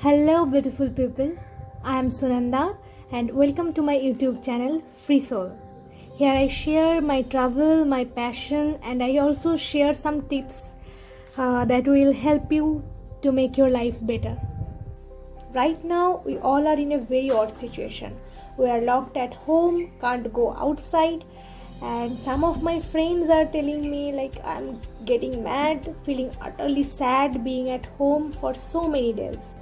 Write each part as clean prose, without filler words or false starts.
Hello beautiful people, I am Sunanda and welcome to my YouTube channel Free Soul. Here I share my travel, my passion, and I also share some tips that will help you to make your life better. Right now we all are in a very odd situation. We are locked at home, can't go outside, and some of my friends are telling me like I'm getting mad, feeling utterly sad being at home for so many days.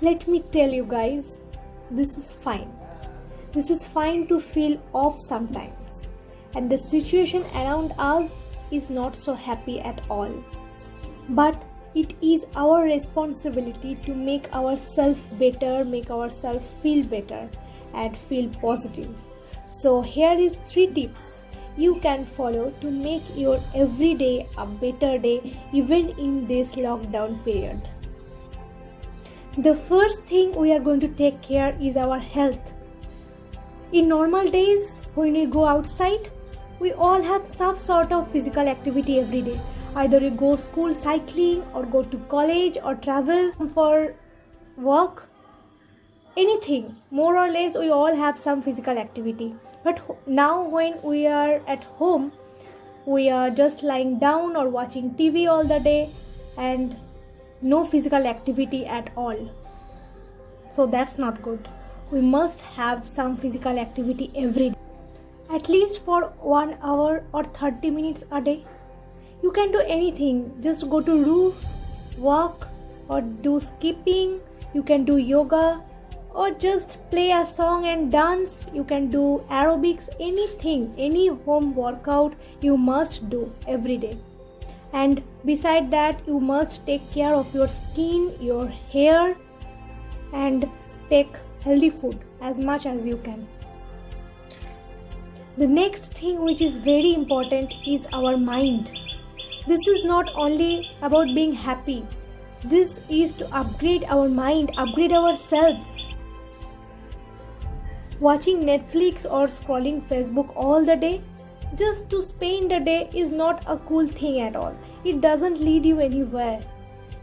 Let me tell you guys, this is fine. This is fine to feel off sometimes. And the situation around us is not so happy at all. But it is our responsibility to make ourselves better, make ourselves feel better and feel positive. So here is 3 tips you can follow to make your everyday a better day even in this lockdown period. The first thing we are going to take care is our health. In normal days, when we go outside, we all have some sort of physical activity every day. Either we go school cycling or go to college or travel for work. Anything, more or less, we all have some physical activity. But now when we are at home, we are just lying down or watching TV all the day and no physical activity at all. So that's not good. We must have some physical activity every day. At least for 1 hour or 30 minutes a day. You can do anything. Just go to roof, walk or do skipping. You can do yoga or just play a song and dance. You can do aerobics, anything, any home workout you must do every day. And beside that, you must take care of your skin, your hair, and take healthy food as much as you can. The next thing which is very important is our mind. This is not only about being happy. This is to upgrade our mind, upgrade ourselves. Watching Netflix or scrolling Facebook all the day just to spend a day is not a cool thing at all. It doesn't lead you anywhere.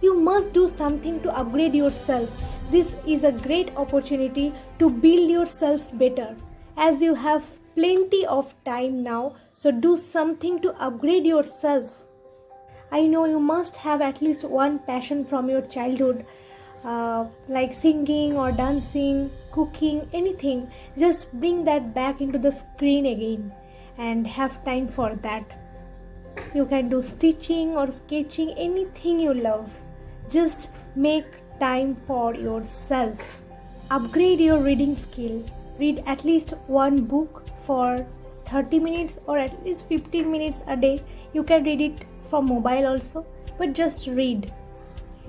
You must do something to upgrade yourself. This is a great opportunity to build yourself better, as you have plenty of time now, so do something to upgrade yourself. I know you must have at least one passion from your childhood, like singing or dancing, cooking, anything. Just bring that back into the screen again and have time for that. You can do stitching or sketching, anything you love. Just make time for yourself. Upgrade your reading skill. Read at least one book for 30 minutes or at least 15 minutes a day. You can read it from mobile also, but just read.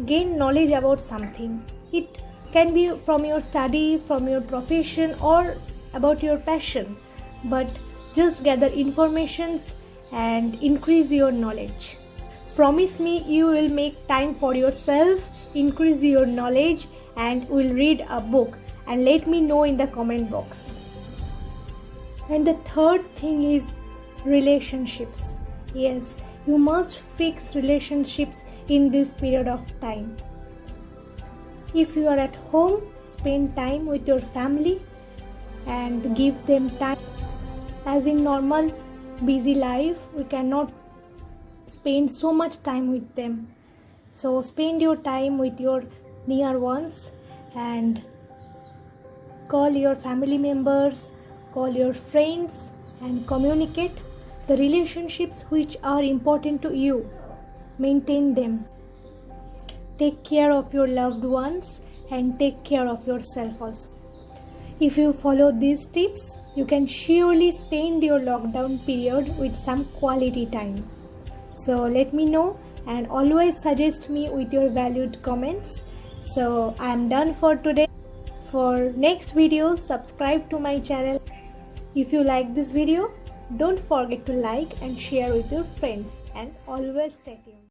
Gain knowledge about something. It can be from your study, from your profession, or about your passion. But just gather informations and increase your knowledge. Promise me you will make time for yourself, increase your knowledge, and will read a book and let me know in the comment box. And the third thing is relationships. Yes, you must fix relationships in this period of time. If you are at home, spend time with your family and give them time. As in normal busy life, we cannot spend so much time with them. So spend your time with your near ones and call your family members, call your friends and communicate the relationships which are important to you. Maintain them. Take care of your loved ones and take care of yourself also. If you follow these tips, you can surely spend your lockdown period with some quality time. So let me know and always suggest me with your valued comments. So I am done for today. For next videos, subscribe to my channel. If you like this video, don't forget to like and share with your friends and always stay tuned.